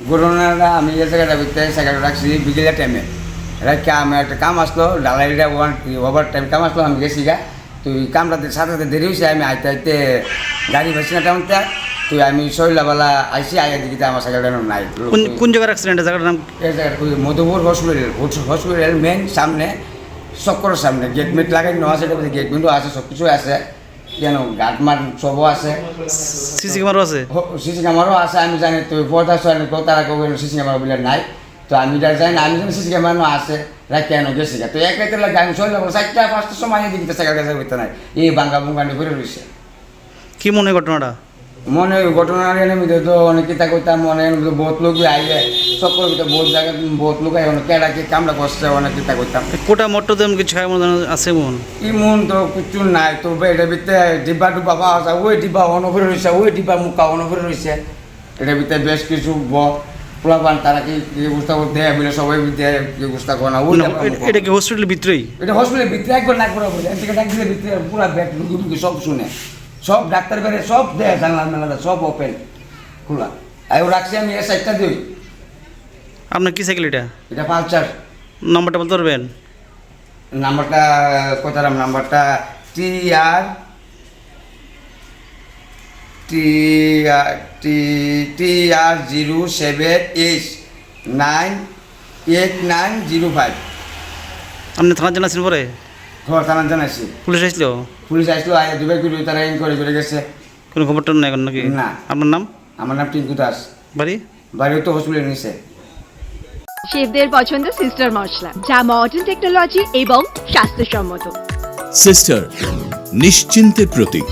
ঘটনাটা আমি এই জায়গাটা ভিতরে সেখানে রাখছি বিকেলের টাইমে রাখি আমি একটা কাম আসলো ডালাইটা ওভার টাইম কাম আসলো আমি গেছি গা তুই কামটাতে সাথে সাথে দেরি হয়েছে আমি আইতে আইতে গাড়ি পাইছি না তেমনটা তুই আমি শৈলাবেলা আইসি আইয়া দিকে আমার সাইকেলটা নাই। কোন জায়গার অ্যাক্সিডেন্ট জায়গাটার নাম? এই জায়গায় মধুপুর হসপিটাল মেন সামনে চক্করের সামনে গেট মেট লাগানো আছে, গেট মেটও আছে, সব কিছু আছে, কেন গাটমার সবও আছে, সিসি ক্যামেরাও আছে। সিসি ক্যামেরাও আছে। আমি জানি তুই পর্দা তারা কেউ সিসি ক্যামেরা বলে নাই, তো আমি যা জানি না, আমি জানি সিসি ক্যামেরা আছে রাখি কেন গেছি তো এক রাতে লাগে আমি চলে যাবো 4টা 5টার সময় দিকে সাইকেল গেছে করতে নাই এই বাঙ্গা বুঙ্গানি করে রয়েছে। কি মনে হয় ঘটনাটা? মনে ঘটনার এনে তো অনেক কিতা করতাম মনে বহুত লোক আইলে সকল বহুত জায়গায় বহুত লোক আই অনেক কেডাকে কামড়া করছে অনেক কিতা করতাম। কোটা মোটর তেমন কিছু খায় মনে আছে মন? ইমন তো কিছু নাই তো এটার ভিতরে ডিব্বা ডুব্বা পাওয়া যায়, ওই ডিব্বা অনভরে রয়েছে, ওই ডিব্বা মুখা অনভরে রয়েছে, এটার ভিতরে বেশ কিছু পোলাপান তারা কি ব্যবস্থা করতে মিলে সবাই ব্যবস্থা করে না। এটা কি হসপিটালের ভিতরেই? এটা হসপিটালের ভিতরে একবার না করে থেকে ডাক দিলে ভিতরে পুরা ব্যাগ লুকি সব শুনে সব ডাক্তার বেড়ে সব দেয় জানলা মেলাটা সব ওপেন খোলা। আর রাখছি আমি এ সাইডটা দিই। আপনার কি সাইকেল এটা? এটা পালসার। নাম্বারটা বলতে পারবেন? নাম্বারটা কোথায়? নাম্বারটা TR 07H98905। আপনি থানা জানাচ্ছেন পরে? খবর থানা জানাইছি। পুলিশ আসলো? পুলিশ আসলো, আয় দুবার করে তারা ইনকোয়ারি করে গেছে। কোনো খবরটা নেই এখন নাকি? না। আপনার নাম? আমার নাম টিঙ্কু দাস। বাড়ি? বাড়ি তো হসপিটালে নিছে। শেফদের পছন্দ সিস্টার মশলা, যা মডার্ন টেকনোলজি এবং স্বাস্থ্যসম্মত। সিস্টার নিশ্চিন্তের প্রতীক।